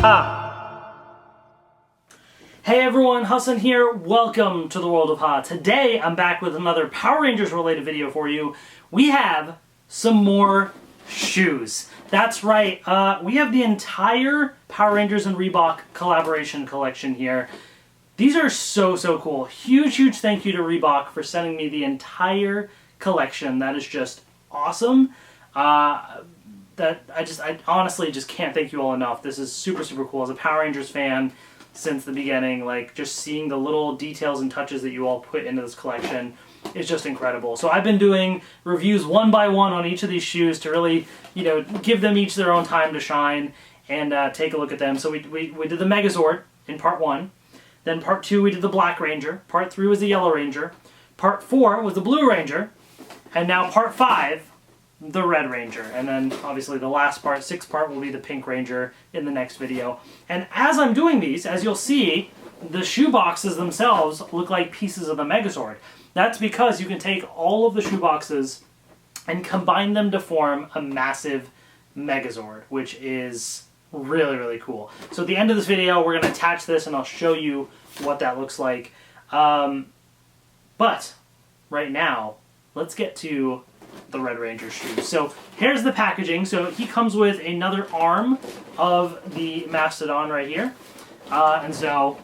Ha! Hey everyone, Hassan here. Welcome to the world of Ha. Today I'm back with another Power Rangers related video for you. We have some more shoes. That's right, we have the entire Power Rangers and Reebok collaboration collection here. These are so cool. Huge thank you to Reebok for sending me the entire collection. That is just awesome. I honestly just can't thank you all enough. This is super cool. As a Power Rangers fan since the beginning, like just seeing the little details and touches that you all put into this collection is just incredible. So I've been doing reviews one by one on each of these shoes to really, give them each their own time to shine and take a look at them. So we did the Megazord in part 1. Then part 2 we did the Black Ranger. Part 3 was the Yellow Ranger. Part 4 was the Blue Ranger. And now part 5, the Red Ranger. And then obviously the last part, 6th part, will be the Pink Ranger in the next video. And as I'm doing these, as you'll see, the shoe boxes themselves look like pieces of the Megazord. That's because you can take all of the shoe boxes and combine them to form a massive Megazord, which is really cool. So at the end of this video, we're going to attach this and I'll show you what that looks like. But right now, let's get to the Red Ranger shoes. So here's the packaging. So he comes with another arm of the Mastodon right here. And so,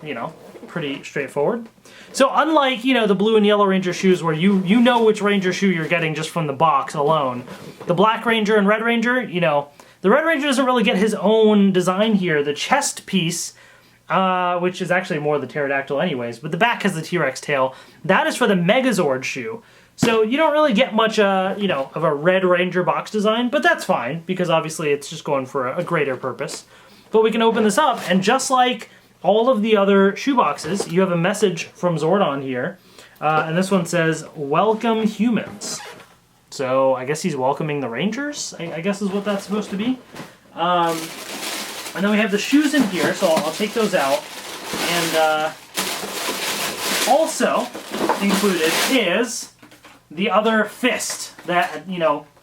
pretty straightforward. So unlike, the Blue and Yellow Ranger shoes where you know which Ranger shoe you're getting just from the box alone, the Black Ranger and Red Ranger, the Red Ranger doesn't really get his own design here. The chest piece, which is actually more the pterodactyl anyways, but the back has the T-Rex tail. That is for the Megazord shoe. So you don't really get much, of a Red Ranger box design, but that's fine, because obviously it's just going for a greater purpose. But we can open this up, and just like all of the other shoe boxes, you have a message from Zord on here, and this one says, "Welcome humans." So I guess he's welcoming the Rangers, I guess is what that's supposed to be. And then we have the shoes in here, so I'll take those out. And also included is the other fist that,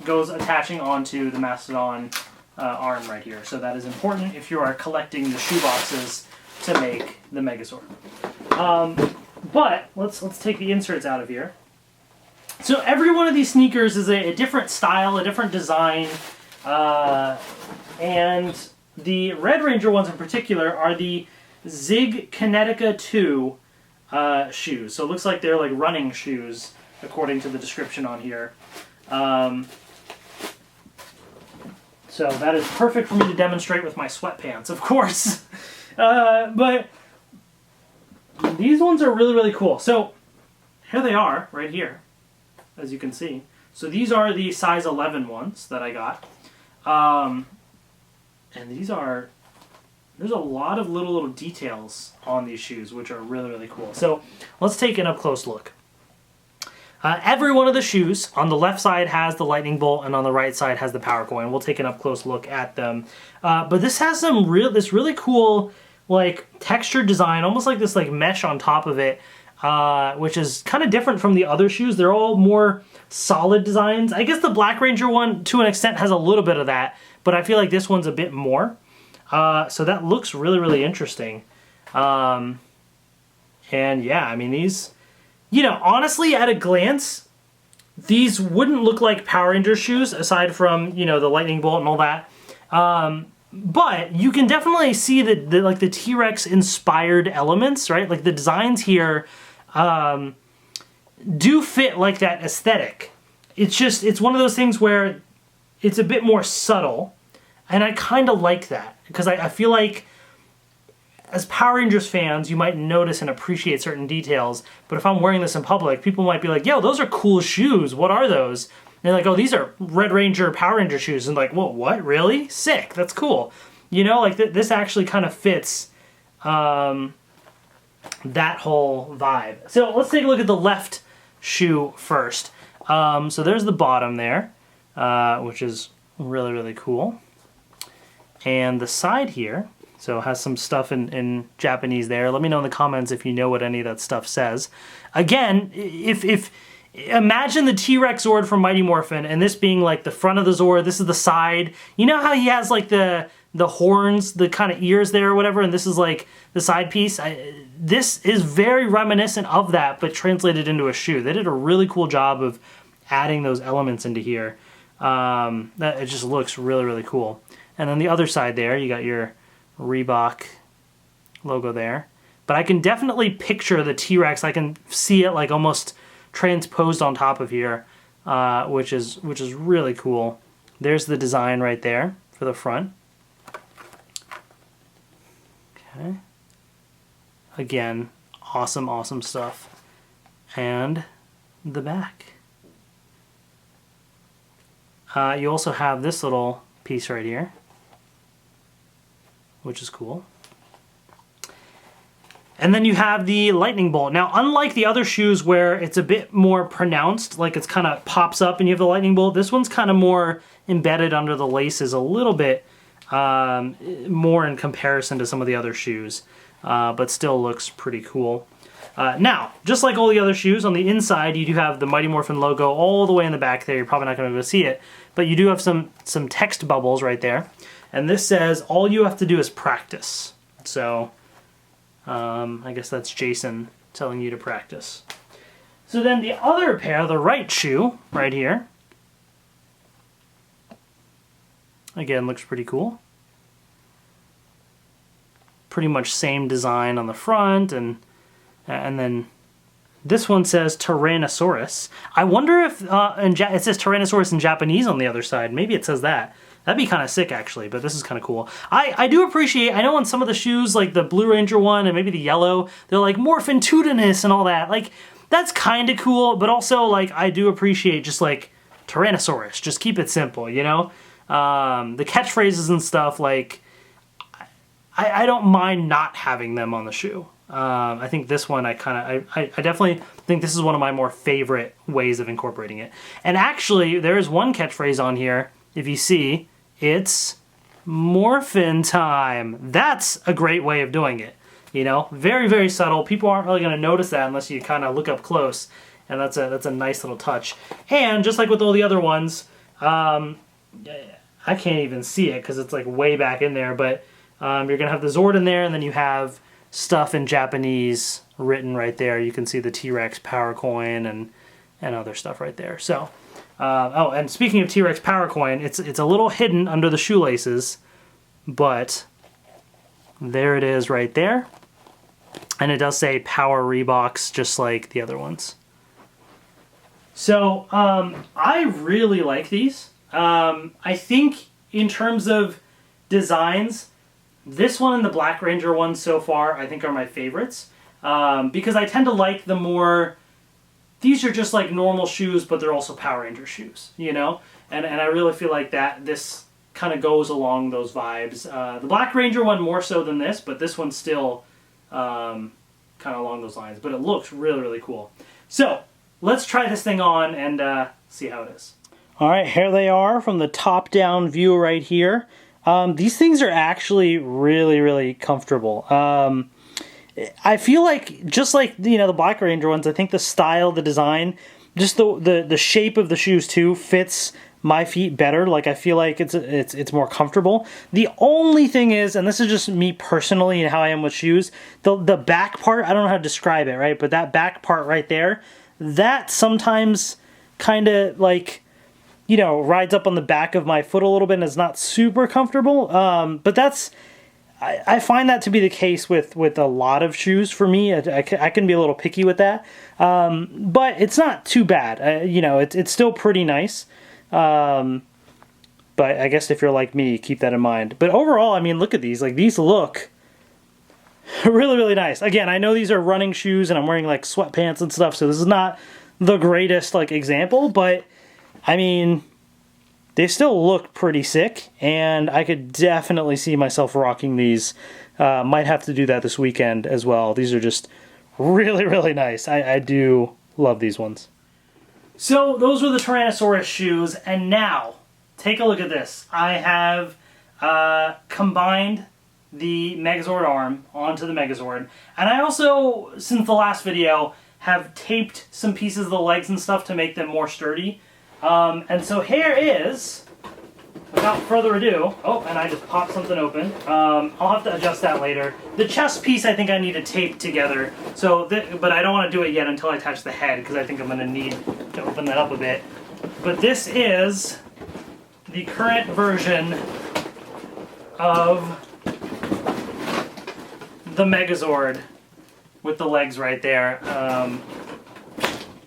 goes attaching onto the Mastodon arm right here. So that is important if you are collecting the shoe boxes to make the Megazord. But let's take the inserts out of here. So every one of these sneakers is a different style, a different design, and the Red Ranger ones in particular are the Zig Kinetica II shoes. So it looks like they're like running shoes, according to the description on here. So that is perfect for me to demonstrate with my sweatpants, of course. But these ones are really cool. So here they are, right here, as you can see. So these are the size 11 ones that I got. And there's a lot of little details on these shoes, which are really cool. So let's take an up-close look. Every one of the shoes on the left side has the lightning bolt, and on the right side has the power coin. We'll take an up-close look at them. But this has this really cool, like, textured design, almost like this mesh on top of it, which is kind of different from the other shoes. They're all more solid designs. I guess the Black Ranger one, to an extent, has a little bit of that, but I feel like this one's a bit more. So that looks really interesting. And yeah, I mean, these, honestly, at a glance, these wouldn't look like Power Ranger shoes, aside from, the lightning bolt and all that. But you can definitely see the T-Rex inspired elements, right? Like the designs here do fit like that aesthetic. It's one of those things where it's a bit more subtle, and I kind of like that, because I feel like as Power Rangers fans, you might notice and appreciate certain details, but if I'm wearing this in public, people might be like, yo, those are cool shoes, what are those? And they're like, oh, these are Red Ranger, Power Ranger shoes. And like, whoa, what, really? Sick, that's cool. This actually kind of fits that whole vibe. So let's take a look at the left shoe first. So there's the bottom there, which is really cool. And the side here, so it has some stuff in Japanese there. Let me know in the comments if you know what any of that stuff says. Again, if imagine the T-Rex Zord from Mighty Morphin, and this being like the front of the Zord, this is the side. You know how he has like the the horns, the kind of ears there or whatever, and this is like the side piece. This is very reminiscent of that, but translated into a shoe. They did a really cool job of adding those elements into here. It just looks really, really cool. And then the other side there, you got your Reebok logo there. But I can definitely picture the T-Rex. I can see it like almost transposed on top of here, which is really cool. There's the design right there for the front. Okay. Again, awesome, awesome stuff. And the back. You also have this little piece right here, which is cool. And then you have the lightning bolt. Now, unlike the other shoes where it's a bit more pronounced, like it's kind of pops up and you have the lightning bolt, this one's kind of more embedded under the laces a little bit more in comparison to some of the other shoes, but still looks pretty cool. Now, just like all the other shoes, on the inside you do have the Mighty Morphin logo all the way in the back there. You're probably not going to be able to see it, but you do have some text bubbles right there. And this says, all you have to do is practice. So, I guess that's Jason telling you to practice. So then the other pair, the right shoe, right here, again, looks pretty cool. Pretty much same design on the front, and then this one says Tyrannosaurus. I wonder if it says Tyrannosaurus in Japanese on the other side. Maybe it says that. That'd be kind of sick, actually, but this is kind of cool. I do appreciate, I know on some of the shoes, like the Blue Ranger one and maybe the yellow, they're like morphintudinous and all that. Like, that's kind of cool, but also, like, I do appreciate just, like, Tyrannosaurus. Just keep it simple, you know? The catchphrases and stuff, like, I don't mind not having them on the shoe. I think this one, I definitely think this is one of my more favorite ways of incorporating it. And actually, there is one catchphrase on here, if you see, it's morphin time. That's a great way of doing it. You know, very, very subtle. People aren't really going to notice that unless you kind of look up close. And that's a nice little touch. And just like with all the other ones, I can't even see it because it's like way back in there, but you're going to have the Zord in there, and then you have stuff in Japanese written right there. You can see the T-Rex power coin and other stuff right there. So, oh, and speaking of T-Rex power coin, it's a little hidden under the shoelaces, but there it is right there. And it does say Power Reeboks, just like the other ones. So, I really like these. I think in terms of designs, this one and the Black Ranger one so far, I think, are my favorites. Because I tend to like the more, these are just like normal shoes, but they're also Power Ranger shoes, you know? And I really feel like this kind of goes along those vibes. The Black Ranger one more so than this, but this one's still kind of along those lines. But it looks really, really cool. So, let's try this thing on and see how it is. All right, here they are from the top-down view right here. These things are actually really, really comfortable. I feel like, just like, you know, the Black Ranger ones, I think the style, the design, just the shape of the shoes too fits my feet better. Like, I feel like it's more comfortable. The only thing is, and this is just me personally and how I am with shoes, the back part, I don't know how to describe it, right? But that back part right there, that sometimes kind of like, you know, rides up on the back of my foot a little bit and is not super comfortable. But that's, I find that to be the case with a lot of shoes for me. I can be a little picky with that. But it's not too bad. You know, it's still pretty nice. But I guess if you're like me, keep that in mind. But overall, I mean, look at these. Like, these look really, really nice. Again, I know these are running shoes and I'm wearing like sweatpants and stuff, so this is not the greatest like example, but I mean, they still look pretty sick, and I could definitely see myself rocking these. Might have to do that this weekend as well. These are just really, really nice. I do love these ones. So those were the Tyrannosaurus shoes, and now take a look at this. I have combined the Megazord arm onto the Megazord, and I also, since the last video, have taped some pieces of the legs and stuff to make them more sturdy. And so here is without further ado, oh, and I just popped something open. I'll have to adjust that later. The chest piece I think I need to tape together, but I don't want to do it yet until I attach the head, because I think I'm going to need to open that up a bit. But this is the current version of the Megazord with the legs right there.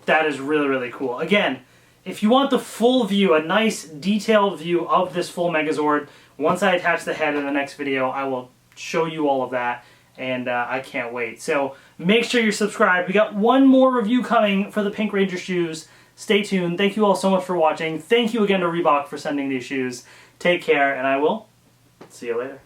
That is really, really cool. Again, if you want the full view, a nice detailed view of this full Megazord, once I attach the head in the next video, I will show you all of that, and I can't wait. So make sure you're subscribed. We got one more review coming for the Pink Ranger shoes. Stay tuned. Thank you all so much for watching. Thank you again to Reebok for sending these shoes. Take care, and I will see you later.